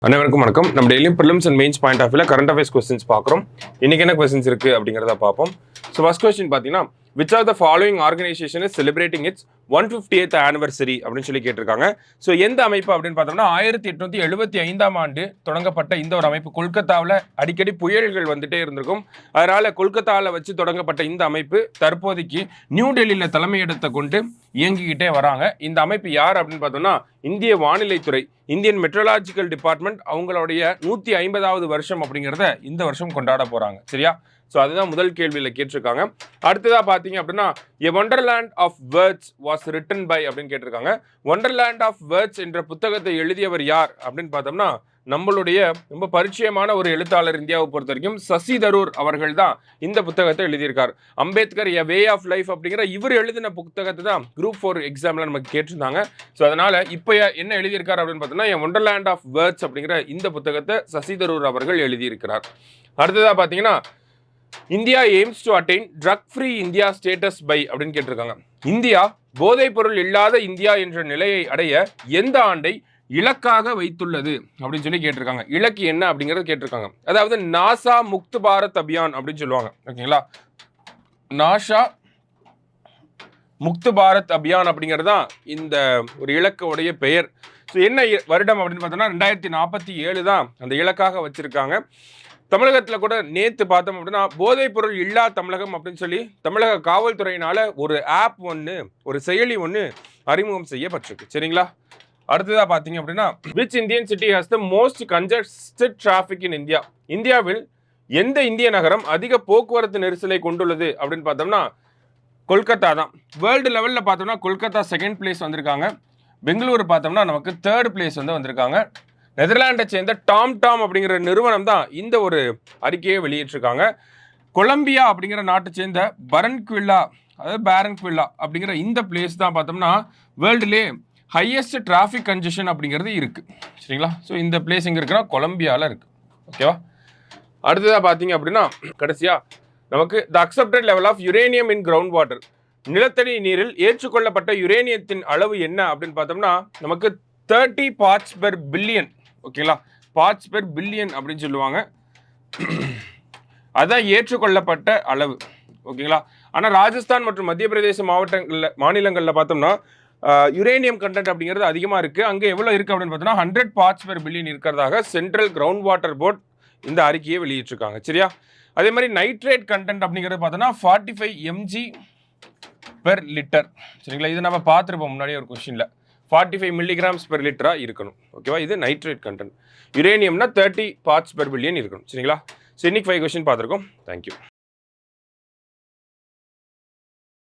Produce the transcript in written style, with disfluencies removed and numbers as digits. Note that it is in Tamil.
அனைவருக்கும் வணக்கம். நம்ம டெய்லியும் prelims and mains point of வியூல கரண்ட் அஃபேர்ஸ் கொஸ்டின்ஸ் பார்க்குறோம். இன்னைக்கு என்ன கொஸ்டின்ஸ் இருக்கு அப்படிங்கிறத பார்ப்போம். ஸோ ஃபர்ஸ்ட் கொஸ்டின் பார்த்தீங்கன்னா, which are the following organisation is celebrating its 150th anniversary அப்படின்னு சொல்லி கேட்டிருக்காங்க. ஸோ எந்த அமைப்பு அப்படின்னு பார்த்தோம்னா 1875ஆம் ஆண்டு தொடங்கப்பட்ட இந்த ஒரு அமைப்பு. கொல்கத்தாவில் அடிக்கடி புயல்கள் வந்துட்டே இருந்திருக்கும். அதனால கொல்கத்தாவில் வச்சு தொடங்கப்பட்ட இந்த அமைப்பு தற்போதைக்கு நியூ டெல்லியில் தலைமையிடத்தை கொண்டு இயங்கிக்கிட்டே வராங்க. இந்த அமைப்பு யார் அப்படின்னு பார்த்தோம்னா இந்திய வானிலைத்துறை, இந்தியன் மெட்ரலாஜிக்கல் டிபார்ட்மெண்ட், அவங்களுடைய 150வது வருஷம் அப்படிங்கிறத இந்த வருஷம் கொண்டாட போறாங்க. சரியா? ஸோ அதுதான் முதல் கேள்வியில் கேட்டிருக்காங்க. அடுத்ததாக பார்த்தீங்க அப்படின்னா a wonderland of words was written by அப்படின்னு கேட்டிருக்காங்க. ஒண்டர்லேண்ட் ஆஃப் வேர்ட்ஸ் என்ற புத்தகத்தை எழுதியவர் யார் அப்படின்னு பார்த்தோம்னா நம்மளுடைய ரொம்ப பரிச்சயமான ஒரு எழுத்தாளர், இந்தியாவை பொறுத்த வரைக்கும் சசி தரூர் அவர்கள் தான் இந்த புத்தகத்தை எழுதியிருக்கார். அம்பேத்கர் எ வே ஆஃப் லைஃப் அப்படிங்கிற இவர் எழுதின புத்தகத்தை தான் குரூப் 4 எக்ஸாம்ல நமக்கு கேட்டிருந்தாங்க. ஸோ அதனால இப்போ என்ன எழுதியிருக்கார் அப்படின்னு பார்த்தோம்னா எ ஒண்டர்லேண்ட் ஆஃப் வேர்ட்ஸ் அப்படிங்கிற இந்த புத்தகத்தை சசி தரூர் அவர்கள் எழுதியிருக்கிறார். அடுத்ததாக பார்த்தீங்கன்னா India aims to attain drug free India status by அப்படின்னு கேட்டிருக்காங்க. இந்தியா போதைப் பொருள் இல்லாத இந்தியா என்ற நிலையை அடைய எந்த ஆண்டை இலக்காக வைத்துள்ளது அப்படின்னு சொல்லி கேட்டிருக்காங்க. இலக்கு என்ன அப்படிங்கறது கேட்டிருக்காங்க. அதாவது நாசா முக்த் பாரத் அபியான் அப்படின்னு சொல்லுவாங்க. ஓகேங்களா? நாசா முக்த் பாரத் அபியான் அப்படிங்கிறது தான் இந்த ஒரு இலக்குடைய பெயர். ஸோ என்ன வருடம் அப்படின்னு பார்த்தோம்னா 2047 தான் அந்த இலக்காக வச்சிருக்காங்க. தமிழகத்தில் கூட நேற்று பார்த்தோம் அப்படின்னா போதைப் பொருள் இல்லா தமிழகம் அப்படின்னு சொல்லி தமிழக காவல்துறையினால ஒரு ஆப் ஒன்று, ஒரு செயலி ஒன்று அறிமுகம் செய்யப்பட்டிருக்கு. சரிங்களா? அடுத்ததாக பார்த்தீங்க அப்படின்னா which Indian city has the most congested traffic in India? இந்தியாவில் எந்த இந்திய நகரம் அதிக போக்குவரத்து நெரிசலை கொண்டுள்ளது அப்படின்னு பார்த்தோம்னா கொல்கத்தா தான். வேர்ல்டு லெவலில் பார்த்தோம்னா கொல்கத்தா செகண்ட் பிளேஸ் வந்திருக்காங்க. பெங்களூரு பார்த்தோம்னா நமக்கு தேர்ட் பிளேஸ் வந்திருக்காங்க. நெதர்லாண்டை சேர்ந்த டாம் அப்படிங்கிற நிறுவனம் தான் இந்த ஒரு அறிக்கையை வெளியிட்டிருக்காங்க. கொலம்பியா அப்படிங்கிற நாட்டை சேர்ந்த பரன்குவில்லா அப்படிங்கிற இந்த பிளேஸ் தான் பார்த்தோம்னா வேர்ல்டுலே ஹையஸ்ட் டிராஃபிக் கன்ஜெஷன் அப்படிங்கிறது இருக்கு. சரிங்களா? ஸோ இந்த பிளேஸ் எங்கே இருக்குன்னா கொலம்பியாவில் இருக்கு. ஓகேவா? அடுத்ததாக பார்த்தீங்க அப்படின்னா கடைசியா நமக்கு the accepted level of uranium in ground water, நிலத்தடி நீரில் ஏற்றுக்கொள்ளப்பட்ட யுரேனியத்தின் அளவு என்ன அப்படின்னு பார்த்தோம்னா நமக்கு 30 parts per billion. ஓகேங்களா? பார்ட்ஸ் பெர் பில்லியன் அப்படின்னு சொல்லுவாங்க. அதான் ஏற்றுக்கொள்ளப்பட்ட அளவு. ஓகேங்களா? ஆனால் ராஜஸ்தான் மற்றும் மத்திய பிரதேச மாநிலங்களில் பார்த்தோம்னா யுரேனியம் கண்டென்ட் அப்படிங்கிறது அதிகமாக இருக்குது. அங்கே எவ்வளோ இருக்குது அப்படின்னு பார்த்தோம்னா 100 parts per billion இருக்கிறதாக சென்ட்ரல் கிரவுண்ட் வாட்டர் போர்ட் இந்த அறிக்கையை வெளியிட்டிருக்காங்க. சரியா? அதே மாதிரி நைட்ரேட் கண்டென்ட் அப்படிங்கிறது பார்த்தோம்னா 45 mg per liter. சரிங்களா? இது நம்ம பார்த்துருப்போம் முன்னாடியே ஒரு கொஸ்டினில். 45 milligrams per liter இருக்கணும். ஓகேவா? இது nitrate content. யுரேனியம்னா 30 parts per billion இருக்கணும். சரிங்களா? ஸோ இன்னைக்கு 5 கொஸ்டின் பார்த்துருக்கோம். தேங்க்யூ.